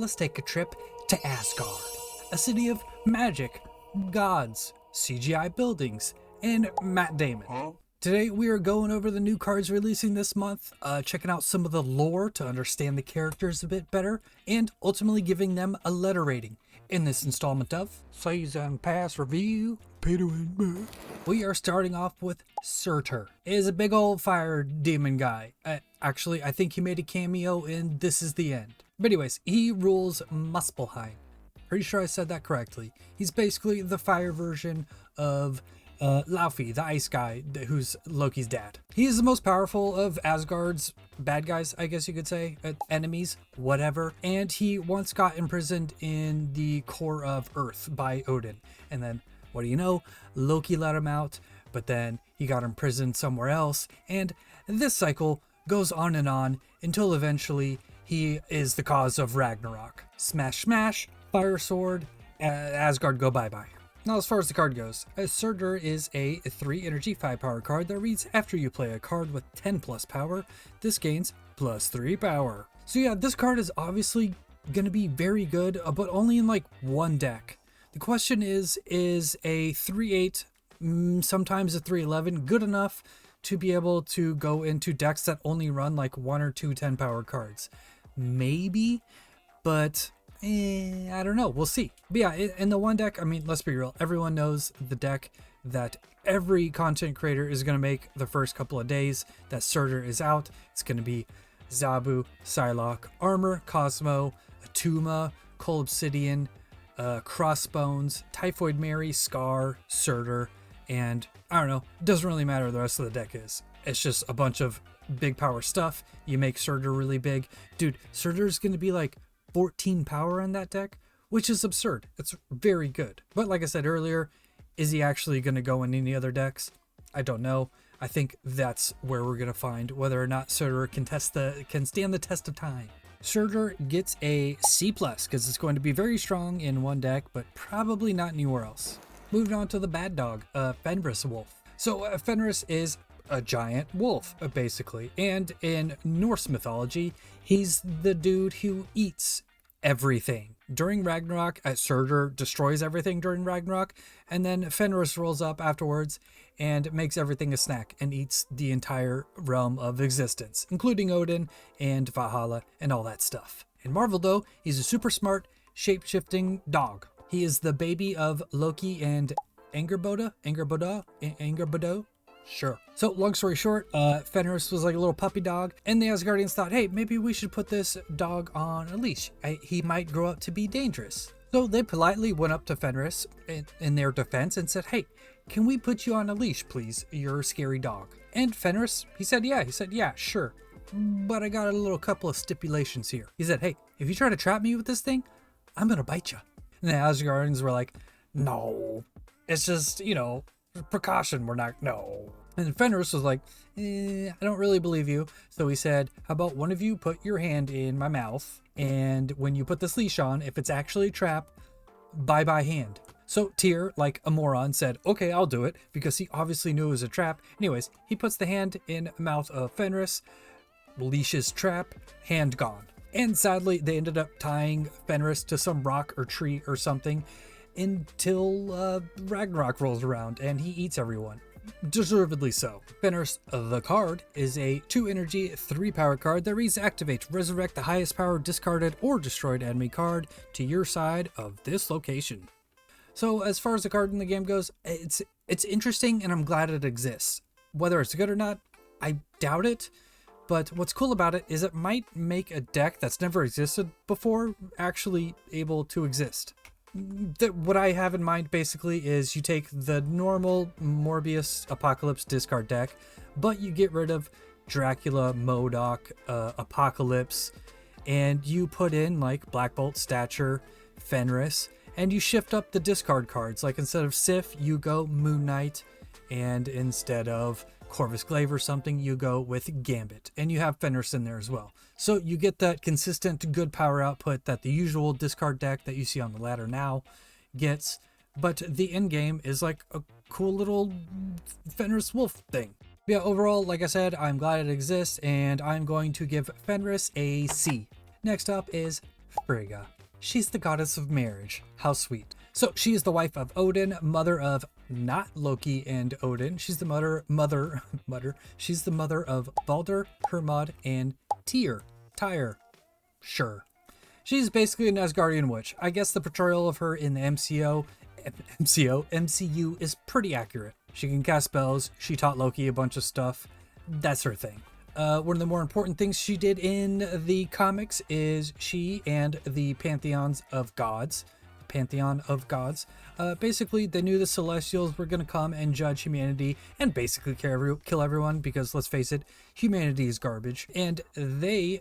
let's take a trip to Asgard, a city of magic, gods, CGI buildings, and Matt Damon. Today we are going over the new cards releasing this month, checking out some of the lore to understand the characters a bit better, and ultimately giving them a letter rating in this installment of Season Pass Review. We are starting off with Surtur. He is a big old fire demon guy. Actually, I think he made a cameo in This Is the End. But anyways, he rules Muspelheim. Pretty sure I said that correctly. He's basically the fire version of Laufey, the ice guy, who's Loki's dad. He is the most powerful of Asgard's bad guys, I guess you could say, enemies, whatever. And he once got imprisoned in the core of Earth by Odin. And then, what do you know? Loki let him out, but then he got imprisoned somewhere else. And this cycle goes on and on until eventually he is the cause of Ragnarok. Smash, smash, fire sword, Asgard go bye-bye. Now, as far as the card goes, Surtur is a 3 energy 5 power card that reads after you play a card with 10 plus power, this gains plus 3 power. So yeah, this card is obviously going to be very good, but only in like one deck. The question is a 3-8, sometimes a 3-11 good enough to be able to go into decks that only run like 1 or 2 10 power cards? Maybe, but I don't know. We'll see. But yeah, in the one deck, I mean, let's be real. Everyone knows the deck that every content creator is going to make the first couple of days that Surtur is out. It's going to be Zabu, Psylocke, Armor, Cosmo, Atuma, Cold Obsidian, Crossbones, Typhoid Mary, Scar, Surtur, and I don't know. It doesn't really matter what the rest of the deck is. It's just a bunch of big power stuff. You make Surtur really big. Dude, Surtur is going to be like 14 power in that deck, which is absurd. It's very good. But like I said earlier, is he actually going to go in any other decks? I don't know. I think that's where we're going to find whether or not Surtur can stand the test of time. Surtur gets a C+ because it's going to be very strong in one deck, but probably not anywhere else. Moving on to the bad dog, Fenris Wolf. So Fenris is a giant wolf, basically, and in Norse mythology, he's the dude who eats everything. During Ragnarok, Surtur destroys everything during Ragnarok, and then Fenris rolls up afterwards and makes everything a snack and eats the entire realm of existence, including Odin and Valhalla and all that stuff. In Marvel, though, he's a super smart, shape-shifting dog. He is the baby of Loki and Angerboda? Sure. So long story short, Fenris was like a little puppy dog, and the Asgardians thought, hey, maybe we should put this dog on a leash. He might grow up to be dangerous. So they politely went up to Fenris in their defense and said, hey, can we put you on a leash, please? You're a scary dog. And Fenris, he said, yeah, sure. But I got a little couple of stipulations here. He said, hey, if you try to trap me with this thing, I'm going to bite you. And the Asgardians were like, no, it's just, precaution. No. And Fenris was like, I don't really believe you. So he said, how about one of you put your hand in my mouth, and when you put this leash on, if it's actually a trap, bye hand. So Tyr, like a moron, said, okay, I'll do it, because he obviously knew it was a trap. Anyways, he puts the hand in mouth of Fenris, leashes trap, hand gone. And sadly, they ended up tying Fenris to some rock or tree or something until Ragnarok rolls around and he eats everyone. Deservedly so. Fenris, the card, is a 2 energy, 3 power card that reads activate, resurrect the highest power discarded or destroyed enemy card to your side of this location. So as far as the card in the game goes, it's interesting and I'm glad it exists. Whether it's good or not, I doubt it. But what's cool about it is it might make a deck that's never existed before actually able to exist. What I have in mind basically is you take the normal Morbius Apocalypse discard deck, but you get rid of Dracula, MODOK, Apocalypse, and you put in like Black Bolt, Stature, Fenris, and you shift up the discard cards. Like instead of Sif, you go Moon Knight, and instead of Corvus Glaive or something, you go with Gambit, and you have Fenris in there as well. So you get that consistent good power output that the usual discard deck that you see on the ladder now gets, but the end game is like a cool little Fenris Wolf thing. Yeah, overall, like I said, I'm glad it exists, and I'm going to give Fenris a C. Next up is Frigga. She's the goddess of marriage. How sweet. So she is the wife of Odin, mother of not Loki and Odin. She's the she's the mother of Balder, Hermod, and Tyr. Sure. She's basically an Asgardian witch. I guess the portrayal of her in the MCU is pretty accurate. She can cast spells. She taught Loki a bunch of stuff. That's her thing. One of the more important things she did in the comics is she and the Pantheon of Gods, basically they knew the Celestials were going to come and judge humanity and basically kill everyone because, let's face it, humanity is garbage. And they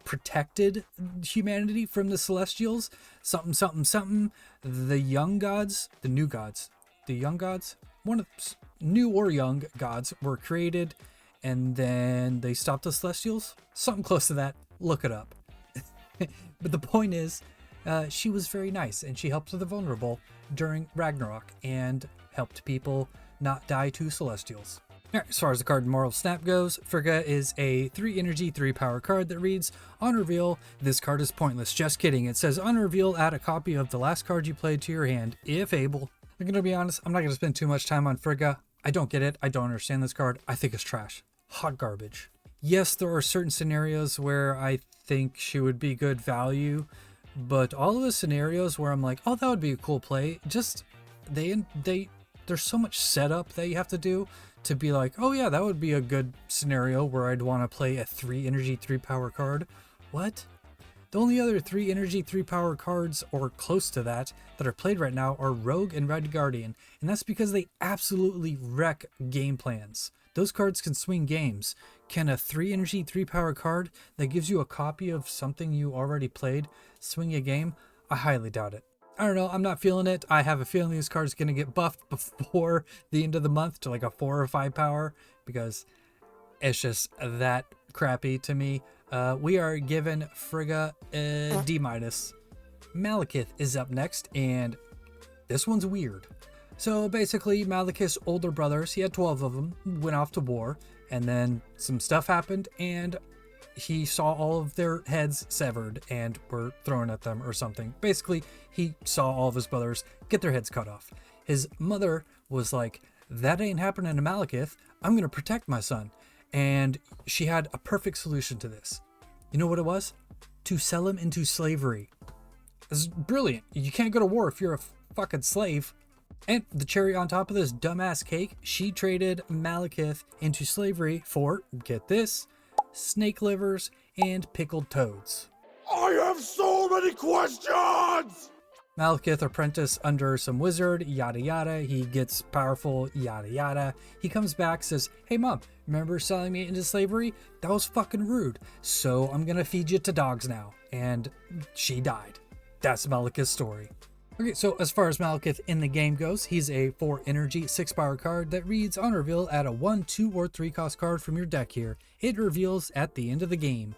protected humanity from the Celestials. The young gods, one of new or young gods were created, and then they stopped the Celestials. Something close to that. Look it up. But the point is, she was very nice, and she helped the vulnerable during Ragnarok and helped people not die to Celestials. Alright, as far as the card Moral Snap goes, Frigga is a 3 energy, 3 power card that reads, on reveal, this card is pointless. Just kidding. It says, on reveal, add a copy of the last card you played to your hand, if able. I'm going to be honest, I'm not going to spend too much time on Frigga. I don't get it. I don't understand this card. I think it's trash. Hot garbage. Yes, there are certain scenarios where I think she would be good value, but all of the scenarios where I'm like, oh, that would be a cool play, just there's so much setup that you have to do to be like, oh yeah, that would be a good scenario where I'd want to play a 3 energy, 3 power card. What? The only other 3 energy, 3 power cards, or close to that are played right now are Rogue and Red Guardian, and that's because they absolutely wreck game plans. Those cards can swing games. Can a 3 energy, 3 power card that gives you a copy of something you already played swing a game? I highly doubt it. I don't know, I'm not feeling it. I have a feeling this card's going to get buffed before the end of the month to like a 4 or 5 power, because it's just that crappy to me. We are giving Frigga a D-. Malekith is up next, and this one's weird. So basically, Malekith's older brothers, he had 12 of them, went off to war, and then some stuff happened, and he saw all of their heads severed and were thrown at them or something. Basically, he saw all of his brothers get their heads cut off. His mother was like, that ain't happening to Malekith. I'm going to protect my son. And she had a perfect solution to this. You know what it was? To sell him into slavery. This is brilliant. You can't go to war if you're a fucking slave. And the cherry on top of this dumbass cake, she traded Malekith into slavery for, get this, snake livers and pickled toads. I have so many questions! Malekith apprentice under some wizard, yada yada. He gets powerful, yada yada. He comes back, says, hey mom, remember selling me into slavery? That was fucking rude. So I'm gonna feed you to dogs now. And she died. That's Malekith's story. Okay, so as far as Malekith in the game goes, he's a 4 energy, 6 power card that reads, on reveal, add a 1, 2, or 3 cost card from your deck here. It reveals at the end of the game.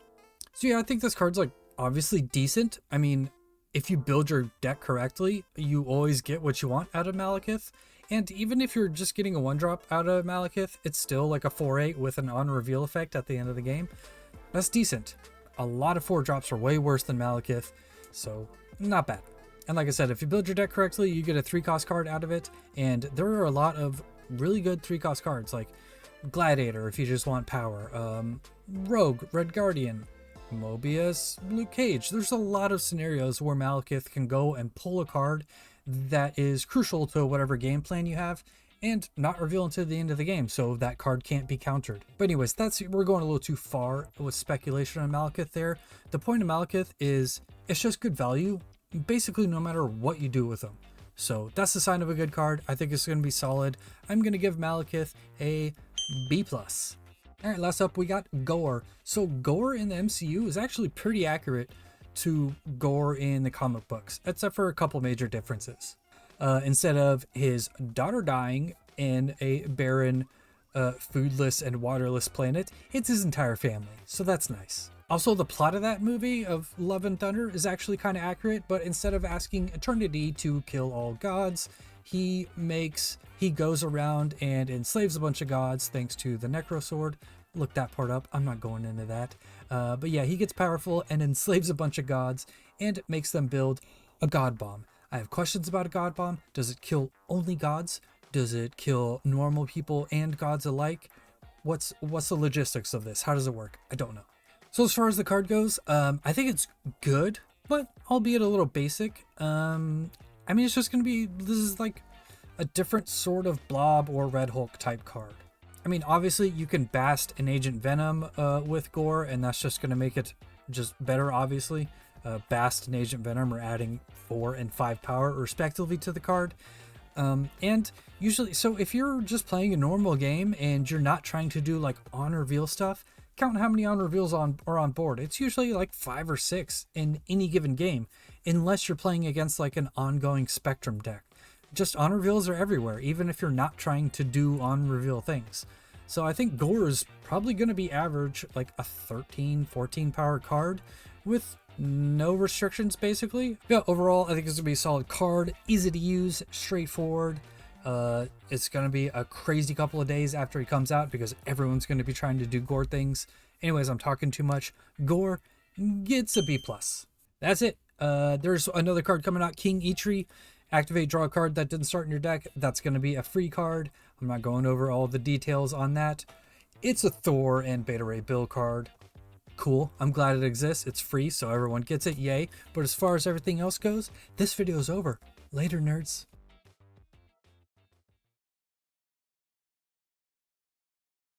So yeah, I think this card's like obviously decent. I mean, if you build your deck correctly, you always get what you want out of Malekith. And even if you're just getting a 1-drop out of Malekith, it's still like a 4/8 with an on-reveal effect at the end of the game. That's decent. A lot of 4-drops are way worse than Malekith, so not bad. And like I said, if you build your deck correctly, you get a 3-cost card out of it. And there are a lot of really good 3-cost cards, like Gladiator if you just want power, Rogue, Red Guardian, Mobius, Luke Cage. There's a lot of scenarios where Malekith can go and pull a card that is crucial to whatever game plan you have and not reveal until the end of the game, so that card can't be countered. But anyways, we're going a little too far with speculation on Malekith there. The point of Malekith is it's just good value, basically no matter what you do with them. So that's the sign of a good card. I think it's going to be solid. I'm going to give Malekith a B+. Alright, last up we got Gorr. So Gorr in the MCU is actually pretty accurate to Gorr in the comic books, except for a couple major differences. Instead of his daughter dying in a barren, foodless and waterless planet, it's his entire family, so that's nice. Also, the plot of that movie of Love and Thunder is actually kind of accurate, but instead of asking Eternity to kill all gods, he goes around and enslaves a bunch of gods thanks to the Necro Sword. Look that part up. I'm not going into that. But yeah, he gets powerful and enslaves a bunch of gods and makes them build a god bomb. I have questions about a god bomb. Does it kill only gods? Does it kill normal people and gods alike? What's the logistics of this? How does it work? I don't know. So as far as the card goes, I think it's good, but albeit a little basic. I mean, it's just going to be, this is like a different sort of Blob or Red Hulk type card. I mean, obviously you can Bast and Agent Venom with Gorr, and that's just going to make it just better, obviously. Bast and Agent Venom are adding 4 and 5 power respectively to the card. And usually, so if you're just playing a normal game and you're not trying to do like on reveal stuff, count how many on reveals are on board. It's usually like 5 or 6 in any given game, unless you're playing against like an ongoing Spectrum deck. Just on reveals are everywhere, even if you're not trying to do on reveal things. So I think Gorr is probably going to be average like a 13, 14 power card with no restrictions, basically. Yeah, overall, I think it's going to be a solid card, easy to use, straightforward. It's going to be a crazy couple of days after he comes out because everyone's going to be trying to do Gorr things. Anyways, I'm talking too much. Gorr gets a B+. That's it. There's another card coming out, King Eitri. Activate, draw a card that didn't start in your deck. That's going to be a free card. I'm not going over all the details on that. It's a Thor and Beta Ray Bill card. Cool. I'm glad it exists. It's free, so everyone gets it. Yay. But as far as everything else goes, this video is over. Later, nerds.